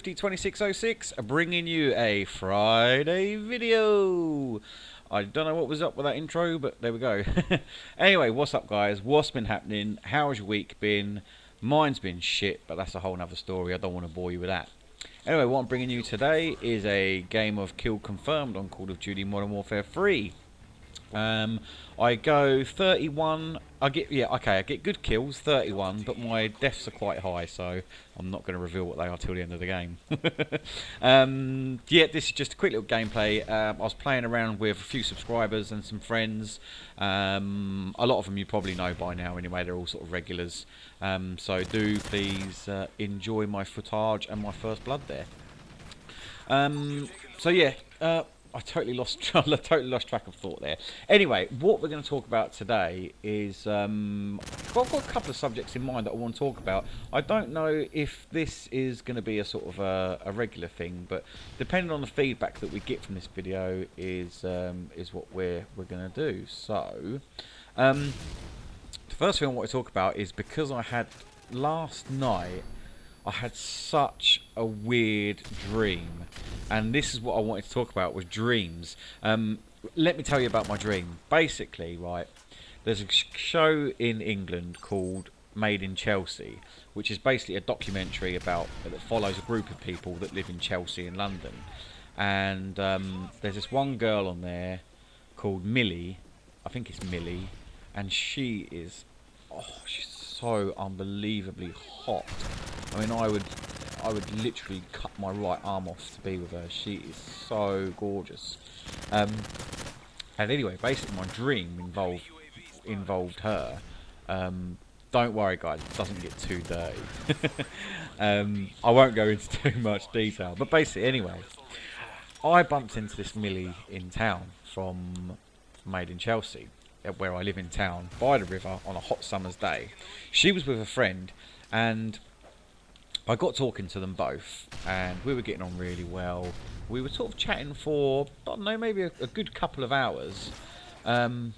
Swifty2606 bringing you a Friday video. I don't know what was up with that intro, but there we go. Anyway, what's up guys? What's been happening? How's your week been? Mine's been shit, but that's a whole nother story. I don't want to bore you with that. Anyway, what I'm bringing you today is a game of Kill Confirmed on Call of Duty Modern Warfare 3. I go 31. I get good kills, 31, but my deaths are quite high, so I'm not going to reveal what they are till the end of the game. Yeah, this is just a quick little gameplay. I was playing around with a few subscribers and some friends. A lot of them you probably know by now anyway, they're all sort of regulars. So do please enjoy my footage and my first blood there. So yeah, I totally lost track of thought there. Anyway, what we're going to talk about today is I've got a couple of subjects in mind that I want to talk about. I don't know if this is going to be a sort of a regular thing, but depending on the feedback that we get from this video is what we're going to do. So the first thing I want to talk about is because last night I had such a weird dream, and this is what I wanted to talk about, was dreams. Let me tell you about my dream. Basically, right, there's a show in England called Made in Chelsea, which is basically a documentary that follows a group of people that live in Chelsea in London. And there's this one girl on there called Millie, I think it's Millie, and she is, she's so unbelievably hot. I mean, I would literally cut my right arm off to be with her. She is so gorgeous. And anyway, basically my dream involved her. Don't worry guys, it doesn't get too dirty. I won't go into too much detail, but basically anyway, I bumped into this Millie in town from Made in Chelsea, where I live in town, by the river on a hot summer's day. She was with a friend, and I got talking to them both, and we were getting on really well. We were sort of chatting for, I don't know, maybe a good couple of hours. And,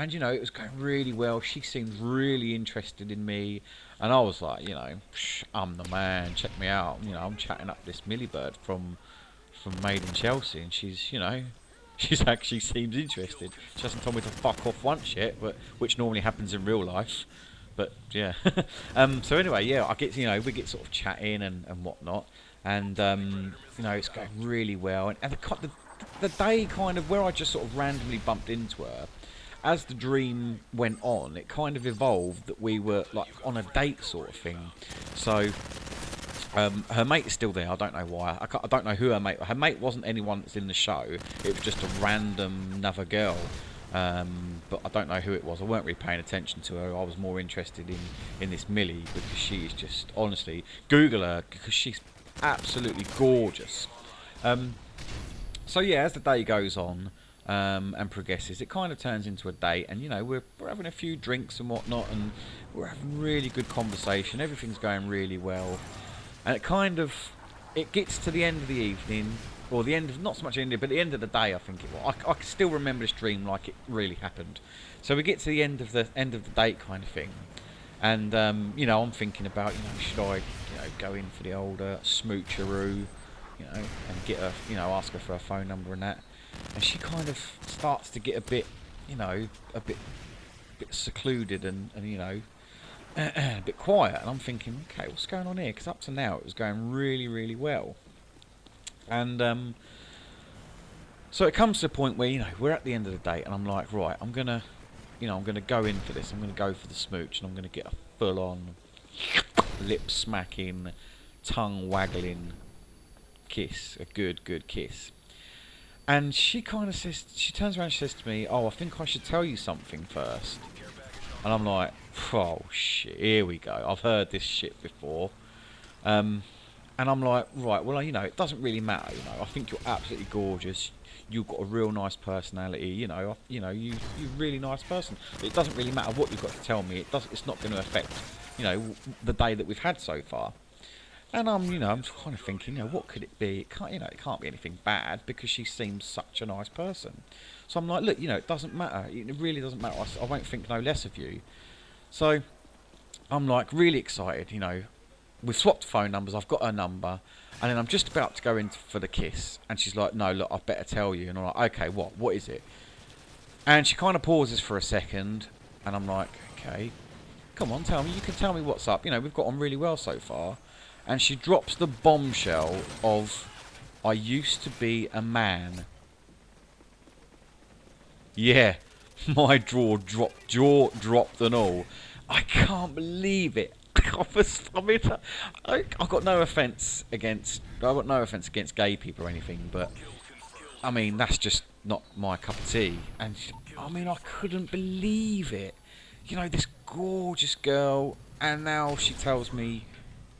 you know, it was going really well. She seemed really interested in me. And I was like, you know, I'm the man, check me out. You know, I'm chatting up this Millie bird from Made in Chelsea, and she's, you know, she's actually seems interested. She hasn't told me to fuck off once yet, which normally happens in real life. But yeah. So anyway, yeah, we get sort of chatting and whatnot, and you know, it's going really well. And the day kind of where I just sort of randomly bumped into her, as the dream went on, it kind of evolved that we were like on a date sort of thing. So her mate is still there. I don't know why. I don't know who her mate. Her mate wasn't anyone that's in the show. It was just a random another girl. But I don't know who it was. I weren't really paying attention to her. I was more interested in this Millie, because she is just, honestly, Google her, because she's absolutely gorgeous. So yeah, as the day goes on and progresses, it kind of turns into a date, and you know, we're having a few drinks and whatnot, and we're having really good conversation. Everything's going really well, and it gets to the end of the evening. Or the end of, not so much end, but the end of the day, I think it was. I can still remember this dream like it really happened. So we get to the end of the date kind of thing, and you know, I'm thinking about, you know, should I, you know, go in for the old smoocheroo, you know, and get her, you know, ask her for her phone number and that. And she kind of starts to get a bit, you know, a bit secluded and you know, a bit quiet. And I'm thinking, okay, what's going on here? Because up to now it was going really, really well. And so it comes to a point where, you know, we're at the end of the date, and I'm like, right, I'm gonna go in for this. I'm gonna go for the smooch, and I'm gonna get a full-on lip smacking, tongue waggling kiss, a good kiss. And she kind of says, she turns around and she says to me, "Oh, I think I should tell you something first." And I'm like, oh shit, here we go. I've heard this shit before. And I'm like, right, well, you know, it doesn't really matter, you know. I think you're absolutely gorgeous. You've got a real nice personality, you know, you're a really nice person. It doesn't really matter what you've got to tell me. It's not going to affect, you know, the day that we've had so far. And I'm kind of thinking, you know, what could it be? It can't be anything bad, because she seems such a nice person. So I'm like, look, you know, it doesn't matter. It really doesn't matter. I won't think no less of you. So I'm like really excited, you know. we've swapped phone numbers. I've got her number, and then I'm just about to go in for the kiss, and she's like, "No, look, I better tell you." And I'm like, "Okay, what? What is it?" And she kind of pauses for a second, and I'm like, "Okay, come on, tell me. You can tell me what's up. You know, we've got on really well so far." And she drops the bombshell of, "I used to be a man." Yeah, my jaw dropped and all. I can't believe it. I've got no offence against gay people or anything, but I mean that's just not my cup of tea. And I mean I couldn't believe it. You know, this gorgeous girl, and now she tells me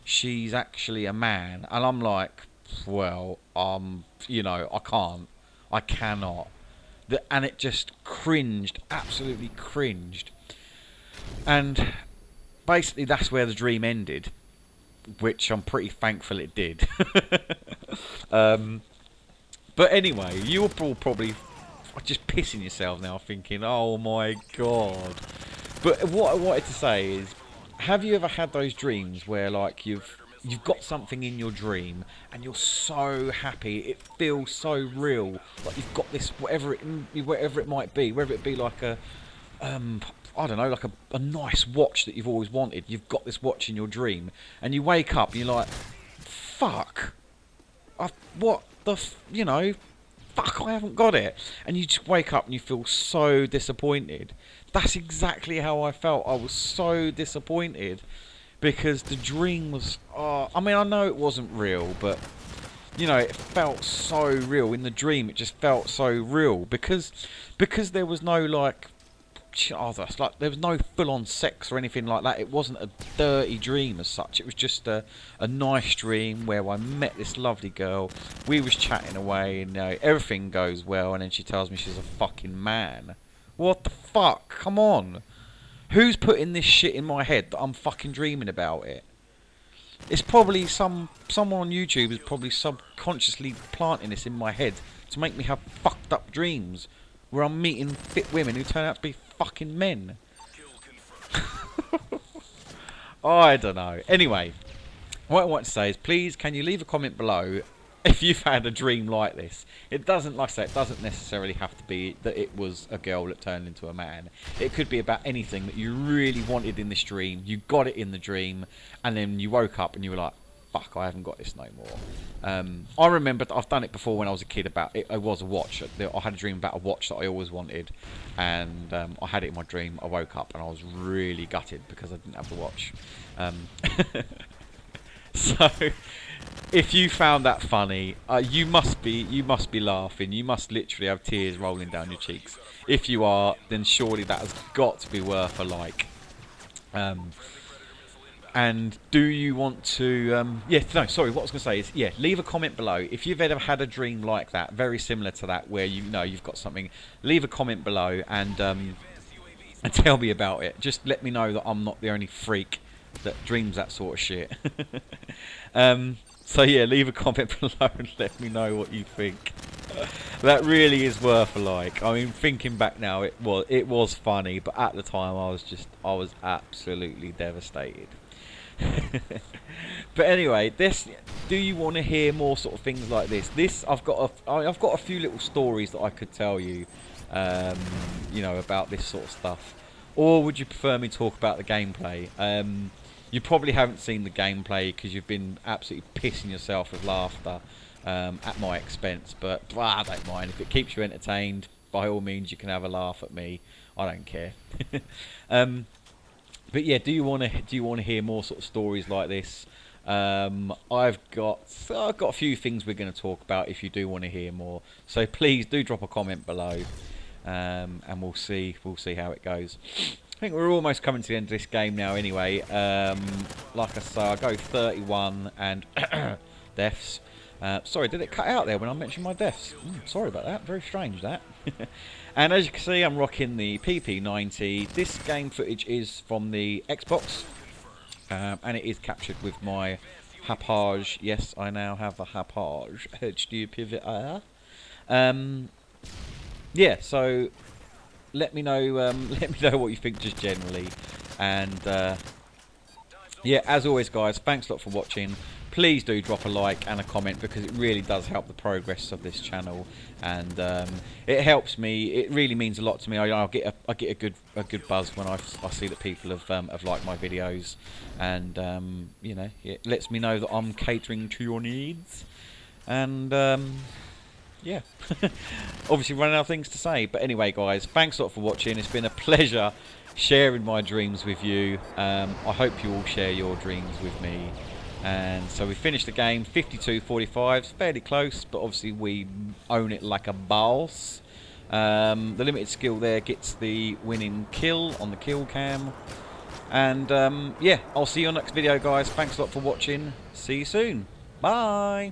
she's actually a man, and I'm like, well, you know, I cannot. And it just cringed, absolutely cringed. And basically that's where the dream ended, which I'm pretty thankful it did. But anyway, you're all probably just pissing yourself now thinking, oh my god. But what I wanted to say is, have you ever had those dreams where like you've got something in your dream and you're so happy, it feels so real, like you've got this whatever it might be, whether it be like a I don't know, like a nice watch that you've always wanted. You've got this watch in your dream, and you wake up and you're like, fuck, what the you know, fuck, I haven't got it. And you just wake up and you feel so disappointed. That's exactly how I felt. I was so disappointed because the dream was, I mean, I know it wasn't real, but you know, it felt so real. In the dream, it just felt so real because there was no like, like there was no full-on sex or anything like that. It wasn't a dirty dream as such. It was just a nice dream where I met this lovely girl. We was chatting away, and everything goes well, and then she tells me she's a fucking man. What the fuck? Come on. Who's putting this shit in my head that I'm fucking dreaming about it? It's probably someone on YouTube is probably subconsciously planting this in my head to make me have fucked up dreams where I'm meeting fit women who turn out to be fucking men. I don't know. Anyway, what I want to say is, please, can you leave a comment below if you've had a dream like this? It doesn't, like I say, it doesn't necessarily have to be that it was a girl that turned into a man. It could be about anything that you really wanted in this dream. You got it in the dream, and then you woke up and you were like, fuck, I haven't got this no more. I remember I've done it before when I was a kid. About it, it was a watch. I had a dream about a watch that I always wanted, and I had it in my dream. I woke up and I was really gutted because I didn't have the watch. So, if you found that funny, you must be laughing. You must literally have tears rolling down your cheeks. If you are, then surely that has got to be worth a like. And do you want to, yeah, no, sorry, what I was going to say is, yeah, leave a comment below. If you've ever had a dream like that, very similar to that, where you know you've got something, leave a comment below and tell me about it. Just let me know that I'm not the only freak that dreams that sort of shit. So yeah, leave a comment below and let me know what you think. That really is worth a like. I mean, thinking back now, it was funny, but at the time I was absolutely devastated. But anyway, do you want to hear more sort of things like this? I've got a few little stories that I could tell you, you know, about this sort of stuff. Or would you prefer me talk about the gameplay? You probably haven't seen the gameplay because you've been absolutely pissing yourself with laughter at my expense. But I don't mind. If it keeps you entertained, by all means, you can have a laugh at me. I don't care. But yeah, do you want to hear more sort of stories like this? I've got a few things we're going to talk about if you do want to hear more. So please do drop a comment below, and we'll see how it goes. I think we're almost coming to the end of this game now. Anyway, like I say, I go 31 and deaths. Sorry, did it cut out there when I mentioned my deaths? Sorry about that. Very strange that. And as you can see, I'm rocking the PP90. This game footage is from the Xbox, and it is captured with my Hapage. Yes, I now have a Hapage HD Pivot R. Yeah, so let me know what you think just generally, and Yeah, as always, guys, thanks a lot for watching. Please do drop a like and a comment, because it really does help the progress of this channel, and it helps me. It really means a lot to me. I get a good buzz when I see that people have liked my videos, and you know, it lets me know that I'm catering to your needs, and yeah, obviously running out of things to say. But anyway, guys, thanks a lot for watching. It's been a pleasure sharing my dreams with you. I hope you all share your dreams with me. And so we finished the game 52-45. It's fairly close, but obviously we own it like a boss. The limited skill there gets the winning kill on the kill cam. And yeah, I'll see you on the next video, guys. Thanks a lot for watching. See you soon. Bye.